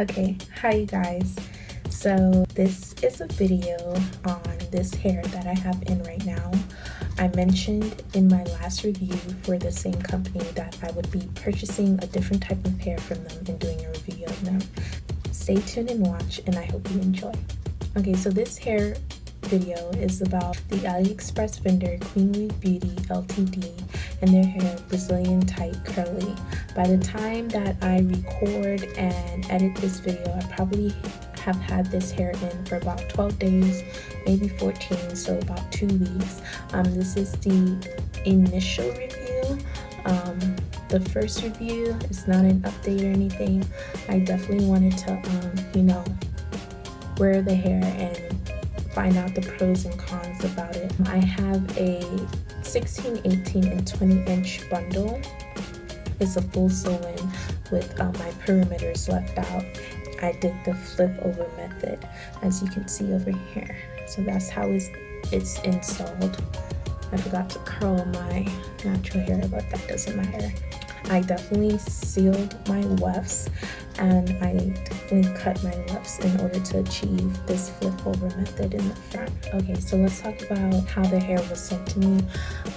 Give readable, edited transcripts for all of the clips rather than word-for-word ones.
Okay, hi you guys. So this is a video on this hair that I have in right now. I mentioned in my last review for the same company that I would be purchasing a different type of hair from them and doing a review of them. Stay tuned and watch, and I hope you enjoy. Okay, so this hair video is about the Aliexpress vendor Queen Weave Beauty Ltd and their hair Brazilian Tight Curly. By the time that I record and edit this video, I probably have had this hair in for about 12 days, maybe 14, so about 2 weeks. This is the initial review. The first review is not an update or anything. I definitely wanted to, wear the hair and find out the pros and cons about it. I have a 16, 18, and 20-inch bundle. It's a full sew-in with my perimeters left out. I did the flip over method, as you can see over here. So that's how it's installed. I forgot to curl my natural hair, but that doesn't matter. I definitely sealed my wefts, and I definitely cut my wefts in order to achieve this flip over method in the front. Okay, so let's talk about how the hair was sent to me.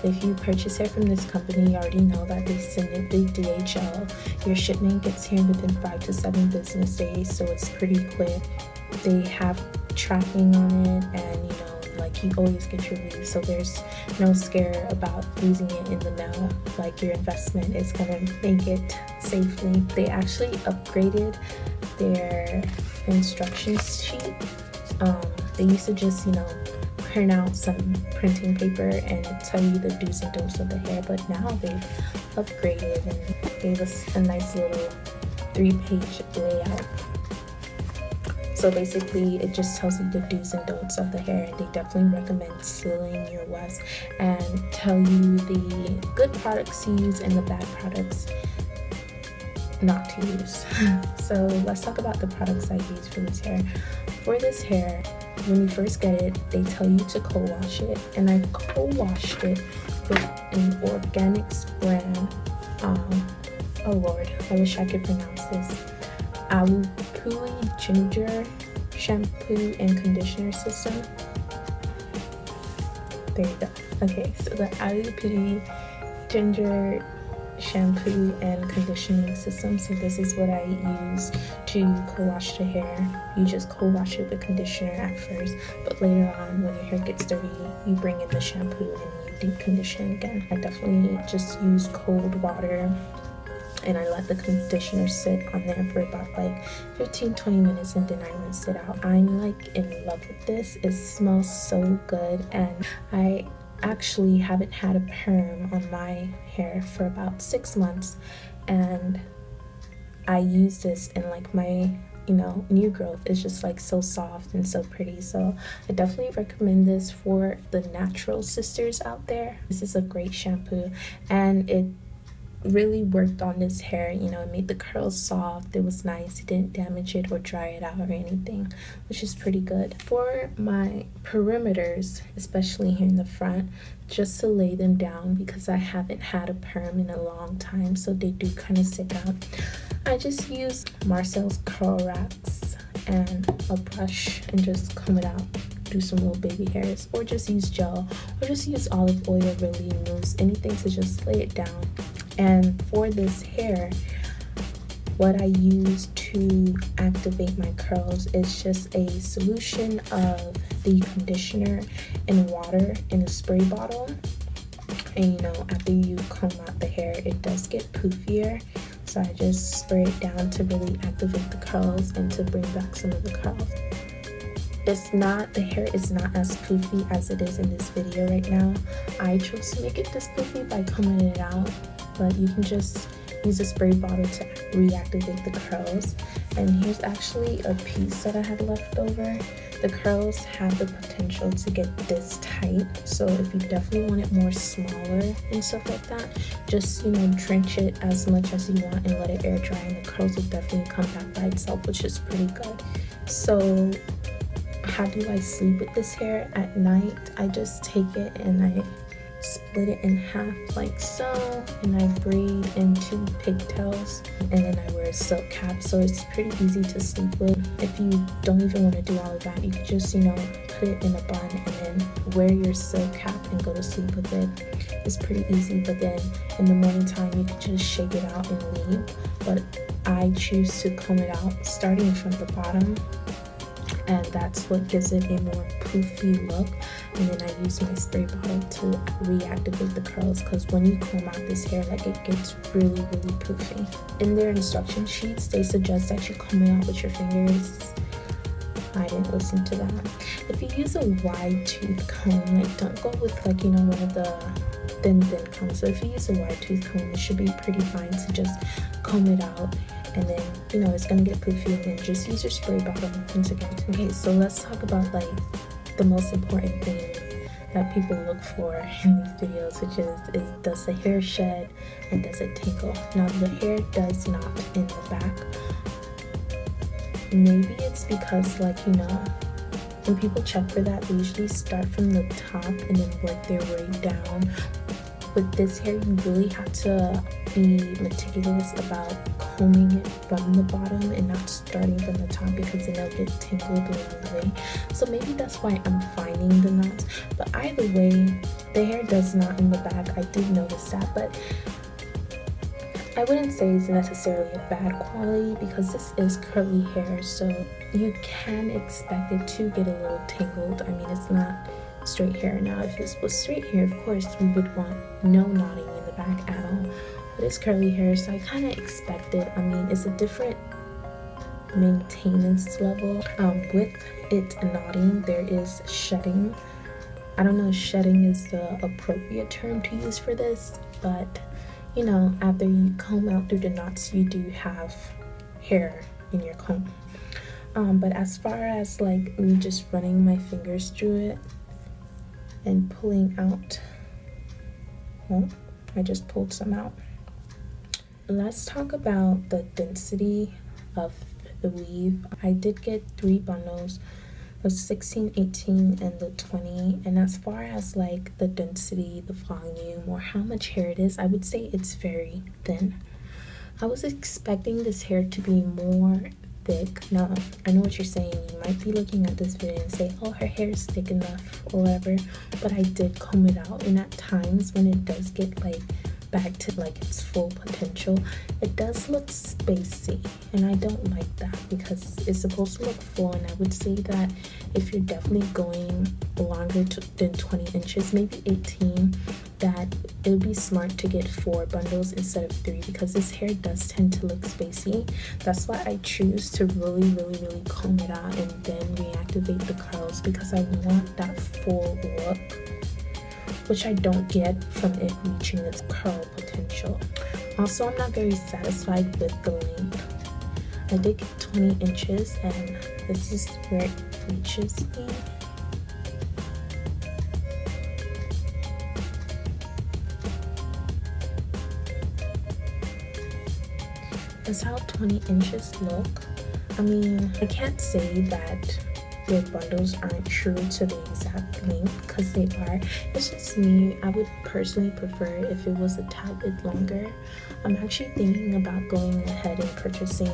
If you purchase hair from this company, you already know that they send it through DHL. Your shipment gets here within 5 to 7 business days, so it's pretty quick. They have tracking on it, and you always get your weave, so there's no scare about losing it in the mail. Like, your investment is gonna make it safely. They actually upgraded their instructions sheet. They used to just print out some printing paper and tell you the do's and don'ts of the hair, but now they've upgraded and gave us a nice little 3-page layout. So basically, it just tells you the do's and don'ts of the hair, and they definitely recommend sealing your wefts and tell you the good products to use and the bad products not to use. So let's talk about the products I use for this hair. For this hair, when you first get it, they tell you to co-wash it, and I co-washed it with an organics brand. Oh Lord, I wish I could pronounce this. Aliexpress Ginger Shampoo and Conditioner System. There you go. Okay, so the Aliexpress Ginger Shampoo and Conditioning System. So this is what I use to co-wash the hair. You just co-wash it with conditioner at first, but later on, when your hair gets dirty, you bring in the shampoo and you deep condition again. I definitely just use cold water, and I let the conditioner sit on there for about like 15-20 minutes, and then I rinse it out. I'm like in love with this. It smells so good, and I actually haven't had a perm on my hair for about 6 months, and I use this, and like my new growth is just like so soft and so pretty. So I definitely recommend this for the natural sisters out there. This is a great shampoo, and it really worked on this hair. It made the curls soft. It was nice. It didn't damage it or dry it out or anything, which is pretty good. For my perimeters, especially here in the front, just to lay them down, because I haven't had a perm in a long time, so they do kind of stick out, I just use Marcel's curl racks and a brush and just comb it out. Do some little baby hairs, or just use gel, or just use olive oil, really mousse, anything to just lay it down. And for this hair, what I use to activate my curls is just a solution of the conditioner and water in a spray bottle. And after you comb out the hair, it does get poofier, so I just spray it down to really activate the curls and to bring back some of the curls. The hair is not as poofy as it is in this video right now. I chose to make it this poofy by combing it out, but you can just use a spray bottle to reactivate the curls. And here's actually a piece that I had left over. The curls have the potential to get this tight, so if you definitely want it more smaller and stuff like that, just drench it as much as you want and let it air dry, and the curls will definitely come back by itself, which is pretty good. So how do I sleep with this hair at night? I just take it and I split it in half like so, and I braid into pigtails, and then I wear a silk cap, so it's pretty easy to sleep with. If you don't even want to do all of that, you could just, you know, put it in a bun and then wear your silk cap and go to sleep with it. It's pretty easy, but then in the morning time you could just shake it out and leave. But I choose to comb it out starting from the bottom, and that's what gives it a more poofy look. And then I use my spray bottle to reactivate the curls, because when you comb out this hair, like, it gets really poofy. In their instruction sheets, they suggest that you comb it out with your fingers. I didn't listen to that. If you use a wide tooth comb, like, don't go with, like, you know, one of the thin combs. So if you use a wide tooth comb, it should be pretty fine to just comb it out, and then, you know, it's gonna get poofy, and then just use your spray bottle once again. Okay, so let's talk about, like, the most important thing that people look for in these videos, which is does the hair shed and does it tingle? Now, the hair does not in the back. Maybe it's because, like, you know, when people check for that, they usually start from the top and then work their way down. With this hair, you really have to be meticulous about combing it from the bottom and not starting from the top, because then it'll get tangled along the way. So maybe that's why I'm finding the knots. But either way, the hair does knot in the back. I did notice that, but I wouldn't say it's necessarily a bad quality, because this is curly hair, so you can expect it to get a little tangled. I mean, it's not straight hair. Now, if this was straight hair, of course we would want no knotting in the back at all, but it's curly hair, so I kind of expect it. I mean, it's a different maintenance level. With it knotting, there is shedding. I don't know if shedding is the appropriate term to use for this, but, you know, after you comb out through the knots, you do have hair in your comb. But as far as, like, me just running my fingers through it and pulling out, well, I just pulled some out. Let's talk about the density of the weave. I did get 3 bundles, the 16, 18, and the 20. And as far as, like, the density, the volume, or how much hair it is, I would say it's very thin. I was expecting this hair to be more thick. Now, I know what you're saying. You might be looking at this video and say, oh, her hair is thick enough or whatever, but I did comb it out, and at times when it does get, like, back to, like, its full potential, it does look spacey, and I don't like that, because it's supposed to look full. And I would say that if you're definitely going longer than 20 inches, maybe 18, that it would be smart to get 4 bundles instead of 3, because this hair does tend to look spacey. That's why I choose to really comb it out and then reactivate the curls, because I want that full look, which I don't get from it reaching its curl potential. Also, I'm not very satisfied with the length. I did get 20 inches, and this is where it reaches me. That's how 20 inches look. I mean, I can't say that their bundles aren't true to the exact length, because they are. It's just me. I would personally prefer if it was a tad bit longer. I'm actually thinking about going ahead and purchasing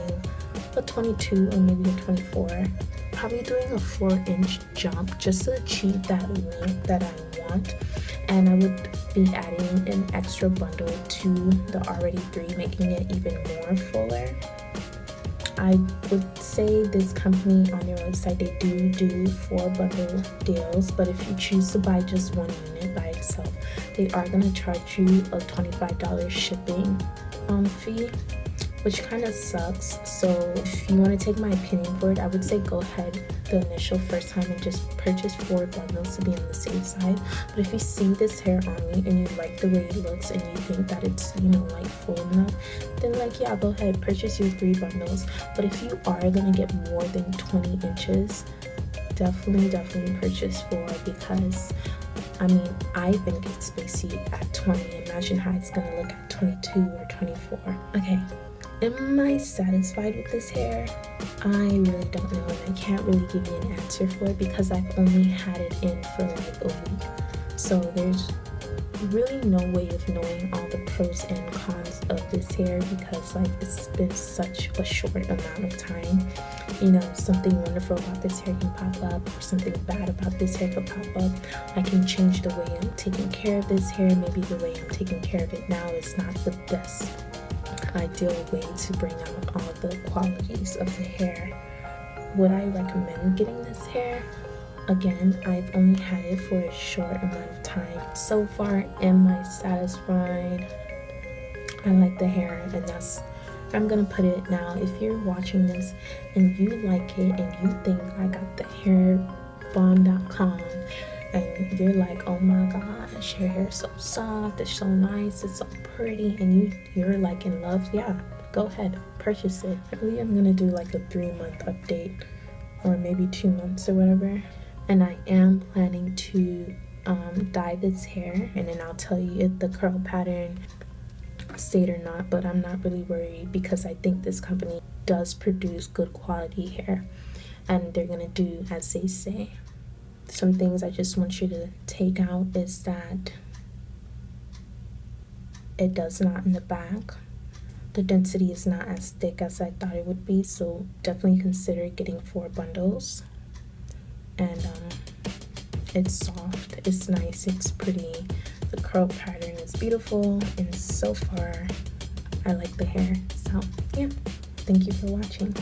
a 22 or maybe a 24. Probably doing a 4-inch jump just to achieve that length that I want. And I would be adding an extra bundle to the already 3, making it even more fuller. I would say this company on their website, they do 4 bundle deals, but if you choose to buy just 1 unit by itself, they are going to charge you a $25 shipping fee, which kind of sucks. So if you want to take my opinion for it, I would say go ahead the initial first time and just purchase 4 bundles to be on the safe side. But if you see this hair on me and you like the way it looks and you think that it's, you know, like full enough, then, like, yeah, go ahead, purchase your 3 bundles. But if you are gonna get more than 20 inches, definitely purchase 4, because I mean, I think it's spacey at 20. Imagine how it's gonna look at 22 or 24. Okay, am I satisfied with this hair? I really don't know, and I can't really give you an answer for it, because I've only had it in for like a week. So there's really no way of knowing all the pros and cons of this hair, because like it's been such a short amount of time. You know, something wonderful about this hair can pop up, or something bad about this hair could pop up. I can change the way I'm taking care of this hair. Maybe the way I'm taking care of it now is not the best ideal way to bring out all the qualities of the hair. Would I recommend getting this hair? Again, I've only had it for a short amount of time. So far, am I satisfied? I like the hair, and that's I'm gonna put it now. If you're watching this and you like it and you think I got the hairbomb.com and you're like, oh my gosh, your hair is so soft, it's so nice, it's so pretty, and you're like in love, yeah, go ahead, purchase it. I believe I'm gonna do like a 3-month update, or maybe 2 months or whatever. And I am planning to dye this hair, and then I'll tell you if the curl pattern stayed or not, but I'm not really worried because I think this company does produce good quality hair, and they're gonna do as they say. Some things I just want you to take out is that it does not in the back. The density is not as thick as I thought it would be, so definitely consider getting 4 bundles. And it's soft, it's nice, it's pretty, the curl pattern is beautiful, and so far I like the hair. So yeah, thank you for watching.